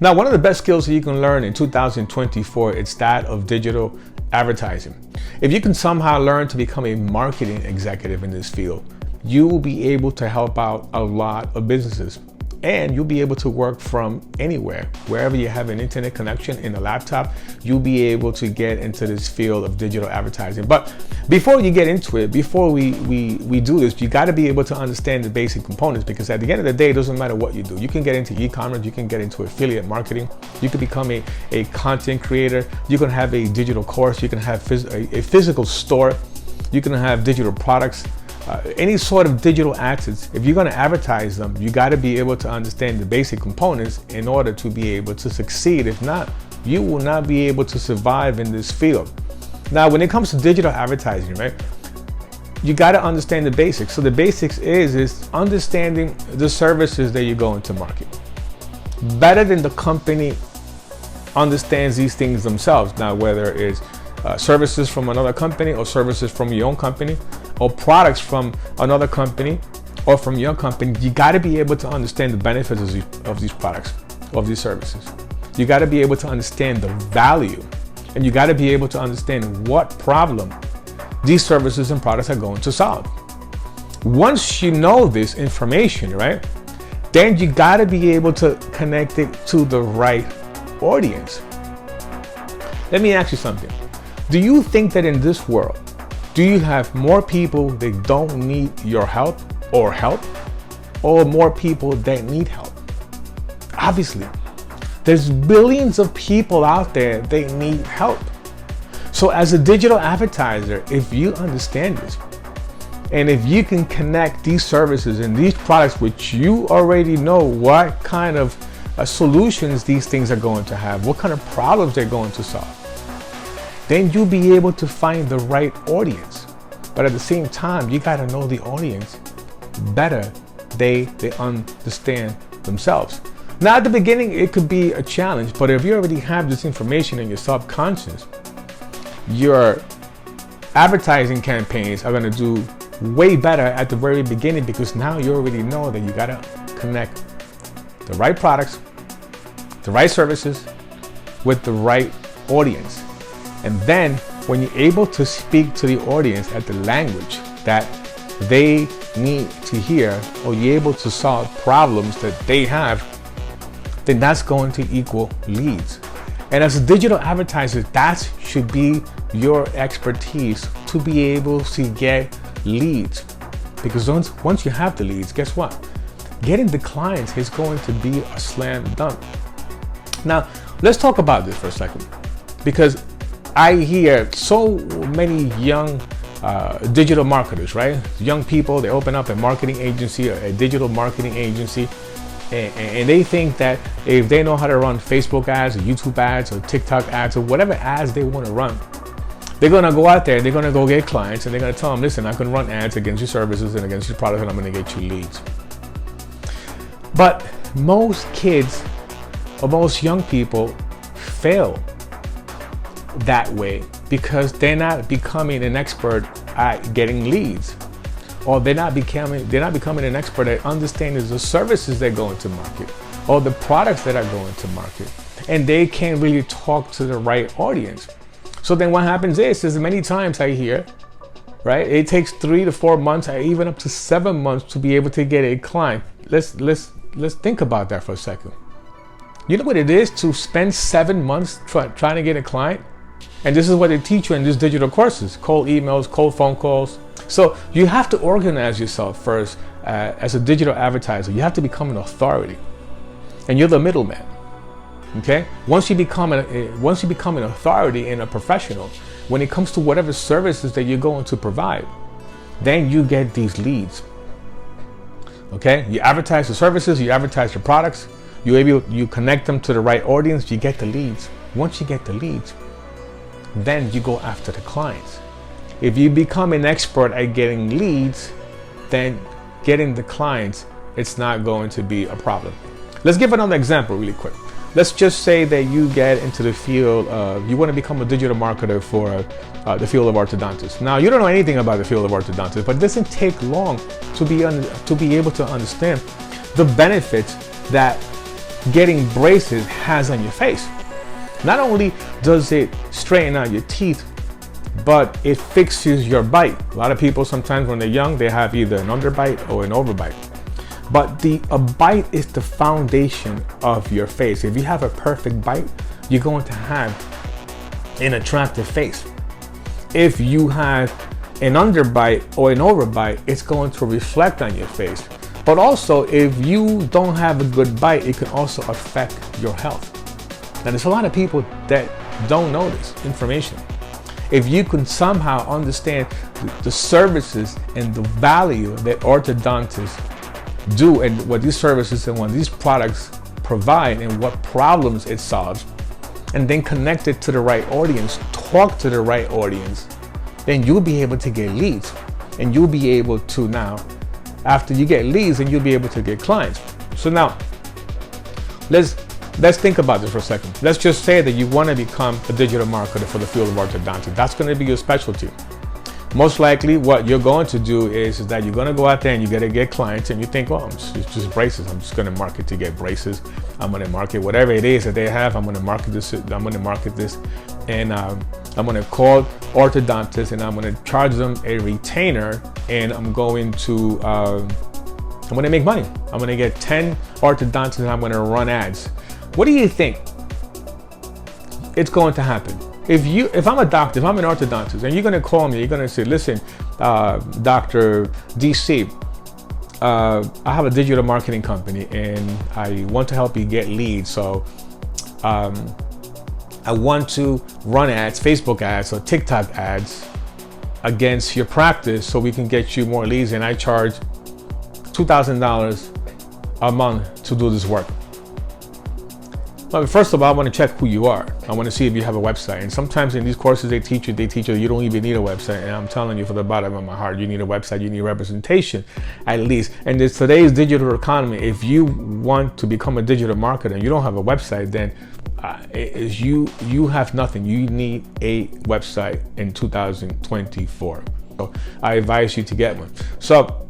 Now, one of the best skills that you can learn in 2024 is that of digital advertising. If you can somehow learn to become a marketing executive in this field, you will be able to help out a lot of businesses, and you'll be able to work from anywhere. Wherever you have an internet connection in a laptop, you'll be able to get into this field of digital advertising. But before you get into it, before we do this, you got to be able to understand the basic components, because at the end of the day, it doesn't matter what you do. You can get into e-commerce, you can get into affiliate marketing, you can become a content creator, you can have a digital course, you can have a physical store, you can have digital products. Any sort of digital assets, if you're going to advertise them, you got to be able to understand the basic components in order to be able to succeed. If not, you will not be able to survive in this field. Now, when it comes to digital advertising, right, you got to understand the basics. So the basics is understanding the services that you're going to market better than the company understands these things themselves. Now, whether it's services from another company or services from your own company, or products from another company or from your company, you got to be able to understand the benefits of these products, of these services. You got to be able to understand the value, and you got to be able to understand what problem these services and products are going to solve. Once you know this information, right, then you got to be able to connect it to the right audience. Let me ask you something. Do you think that in this world, do you have more people that don't need your help, or more people that need help? Obviously, there's billions of people out there that need help. So as a digital advertiser, if you understand this, and if you can connect these services and these products, which you already know what kind of solutions these things are going to have, what kind of problems they're going to solve, then you'll be able to find the right audience. But at the same time, you got to know the audience better. They understand themselves. Now, at the beginning, it could be a challenge, but if you already have this information in your subconscious, your advertising campaigns are going to do way better at the very beginning, because now you already know that you got to connect the right products, the right services with the right audience. And then when you're able to speak to the audience at the language that they need to hear, or you're able to solve problems that they have, then that's going to equal leads. And as a digital advertiser, that should be your expertise, to be able to get leads. Because once you have the leads, guess what? Getting the clients is going to be a slam dunk. Now, let's talk about this for a second, because I hear so many young digital marketers, right? Young people, they open up a marketing agency, or a digital marketing agency, and they think that if they know how to run Facebook ads or YouTube ads or TikTok ads or whatever ads they want to run, they're going to go out there and they're going to go get clients, and they're going to tell them, listen, I can run ads against your services and against your products, and I'm going to get you leads. But most kids or most young people fail that way, because they're not becoming an expert at getting leads, or they're not becoming an expert at understanding the services they're going to market, or the products that are going to market, and they can't really talk to the right audience. So then what happens is many times I hear, right, it takes 3 to 4 months, or even up to 7 months to be able to get a client. Let's think about that for a second. You know what it is to spend 7 months trying to get a client? And this is what they teach you in these digital courses: cold emails, cold phone calls. So you have to organize yourself first as a digital advertiser. You have to become an authority, and you're the middleman. Okay? Once you become an authority and a professional, when it comes to whatever services that you're going to provide, then you get these leads. Okay? You advertise the services, you advertise your products, you connect them to the right audience, you get the leads. Once you get the leads, then you go after the clients. If you become an expert at getting leads, then getting the clients, it's not going to be a problem. Let's give another example really quick. Let's just say that you get into the field of, you want to become a digital marketer for the field of orthodontics. Now, you don't know anything about the field of orthodontics, but it doesn't take long to be able to understand the benefits that getting braces has on your face. Not only does it straighten out your teeth, but it fixes your bite. A lot of people sometimes when they're young, they have either an underbite or an overbite. But a bite is the foundation of your face. If you have a perfect bite, you're going to have an attractive face. If you have an underbite or an overbite, it's going to reflect on your face. But also, if you don't have a good bite, it can also affect your health. Now, there's a lot of people that don't know this information. If you can somehow understand the services and the value that orthodontists do and what these services and what these products provide and what problems it solves, and then connect it to the right audience, talk to the right audience, then you'll be able to get leads. And you'll be able to now, after you get leads, and you'll be able to get clients. So now, let's think about this for a second. Let's just say that you want to become a digital marketer for the field of orthodontics. That's going to be your specialty. Most likely what you're going to do is that you're going to go out there and you're going to get clients, and you think, well, it's just braces. I'm just going to market to get braces. I'm going to market whatever it is that they have. I'm going to market this. And I'm going to call orthodontists, and I'm going to charge them a retainer, and I'm going to make money. I'm going to get 10 orthodontists, and I'm going to run ads. What do you think it's going to happen? If I'm a doctor, if I'm an orthodontist, and you're going to call me, you're going to say, listen, Dr. DC, I have a digital marketing company and I want to help you get leads. So I want to run ads, Facebook ads or TikTok ads against your practice so we can get you more leads, and I charge $2,000 a month to do this work. But first of all, I want to check who you are. I want to see if you have a website. And sometimes in these courses they teach you you don't even need a website. And I'm telling you from the bottom of my heart, you need a website, you need representation at least. And in today's digital economy, if you want to become a digital marketer and you don't have a website, then you have nothing. You need a website in 2024. So I advise you to get one. So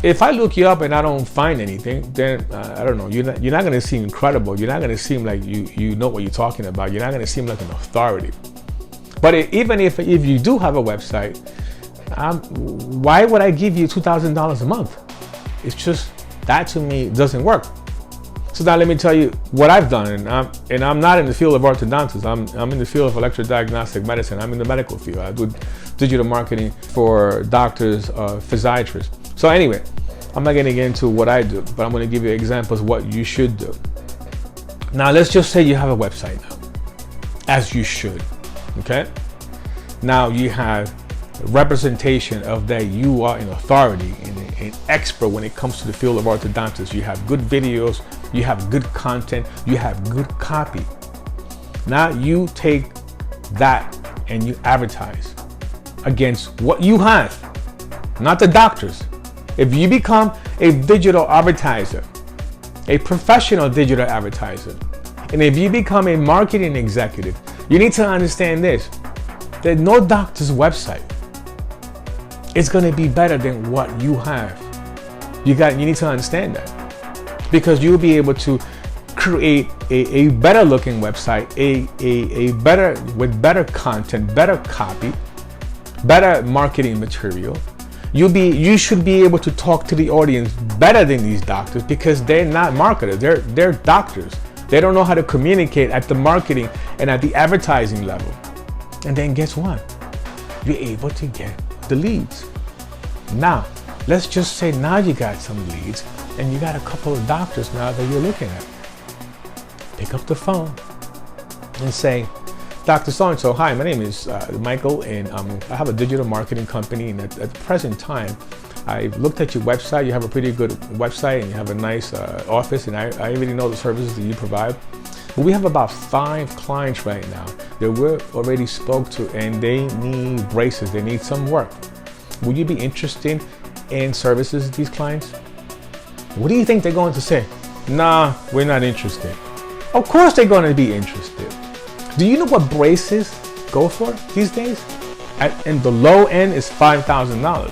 if I look you up and I don't find anything, then I don't know. You're not going to seem incredible. You're not going to seem like you know what you're talking about. You're not going to seem like an authority. But even if you do have a website, why would I give you $2,000 a month? It's just that to me doesn't work. So now let me tell you what I've done, and I'm not in the field of orthodontics. I'm in the field of electrodiagnostic medicine. I'm in the medical field. I do digital marketing for doctors, physiatrists. So anyway, I'm not going to get into what I do, but I'm going to give you examples of what you should do. Now, let's just say you have a website now, as you should, okay? Now you have representation of that you are an authority and an expert when it comes to the field of orthodontics. You have good videos, you have good content, you have good copy. Now you take that and you advertise against what you have, not the doctors. If you become a digital advertiser, a professional digital advertiser, and if you become a marketing executive, you need to understand this, that no doctor's website is going to be better than what you have. You need to understand that, because you'll be able to create a better looking website, a better, with better content, better copy, better marketing material. You should be able to talk to the audience better than these doctors, because they're not marketers, they're doctors. They don't know how to communicate at the marketing and at the advertising level. And then guess what? You're able to get the leads. Now, let's just say now you got some leads and you got a couple of doctors now that you're looking at. Pick up the phone and say, Dr. So-and-so, hi, my name is Michael, and I have a digital marketing company, and at the present time, I've looked at your website. You have a pretty good website, and you have a nice office, and I already know the services that you provide. But we have about 5 clients right now that we already spoke to, and they need braces. They need some work. Would you be interested in services of these clients? What do you think they're going to say? Nah, we're not interested. Of course they're going to be interested. Do you know what braces go for these days? And the low end is $5,000,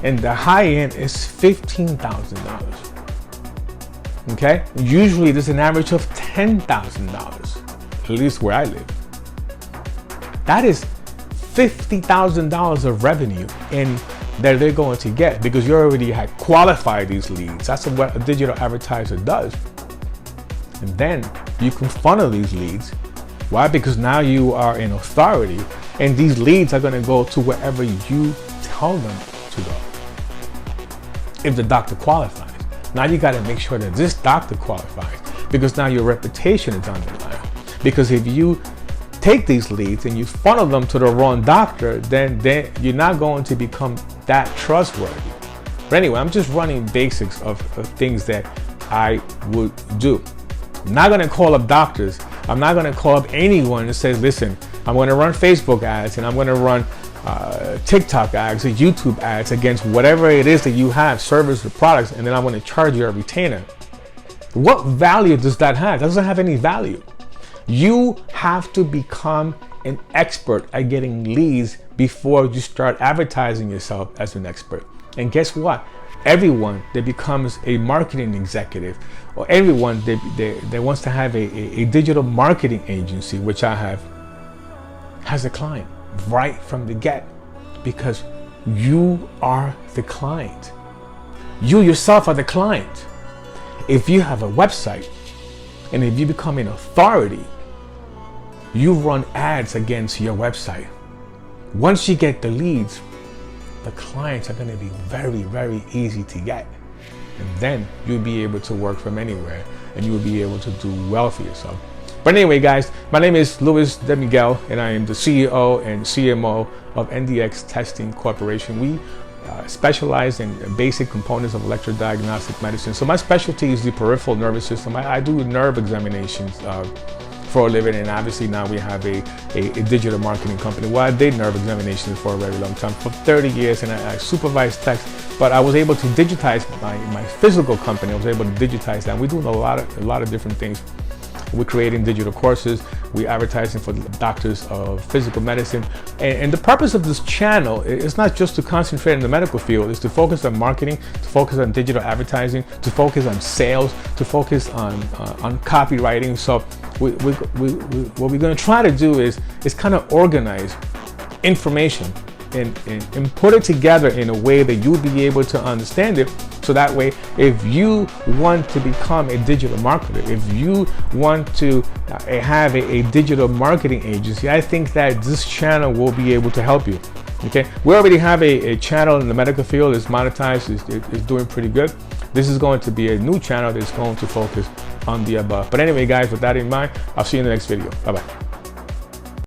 and the high end is $15,000. Okay, usually there's an average of $10,000, at least where I live. That is $50,000 of revenue in that they're going to get because you already had qualified these leads. That's what a digital advertiser does. And then you can funnel these leads. Why? Because now you are in authority, and these leads are going to go to wherever you tell them to go. If the doctor qualifies, now you got to make sure that this doctor qualifies, because now your reputation is on the line. Because if you take these leads and you funnel them to the wrong doctor, then you're not going to become that trustworthy. But anyway, I'm just running basics of things that I would do. I'm not going to call up doctors. I'm not going to call up anyone that says, listen, I'm going to run Facebook ads and I'm going to run TikTok ads or YouTube ads against whatever it is that you have, service or products, and then I'm going to charge you a retainer. What value does that have? It doesn't have any value. You have to become an expert at getting leads before you start advertising yourself as an expert. And guess what? Everyone that becomes a marketing executive, or everyone that wants to have a digital marketing agency, which I have, has a client right from the get, because you are the client. You yourself are the client. If you have a website and if you become an authority, you run ads against your website. Once you get the leads, the clients are going to be very, very easy to get. And then you'll be able to work from anywhere and you will be able to do well for yourself. But anyway, guys, my name is Luis De Miguel and I am the CEO and CMO of NDX Testing Corporation. We specialize in basic components of electrodiagnostic medicine. So my specialty is the peripheral nervous system. I do nerve examinations for a living, and obviously now we have a digital marketing company. Well, I did nerve examinations for a very long time, for 30 years, and I supervised techs, but I was able to digitize my physical company. I was able to digitize that. We're doing a lot of different things. We're creating digital courses. We're advertising for doctors of physical medicine. And the purpose of this channel is not just to concentrate in the medical field, it's to focus on marketing, to focus on digital advertising, to focus on sales, to focus on copywriting. So what we're going to try to do is kind of organize information and put it together in a way that you'll be able to understand it. So that way, if you want to become a digital marketer, if you want to have a digital marketing agency, I think that this channel will be able to help you. Okay, we already have a channel in the medical field. It's monetized, it's doing pretty good. This is going to be a new channel that's going to focus on the above. But anyway, guys, with that in mind, I'll see you in the next video. Bye-bye.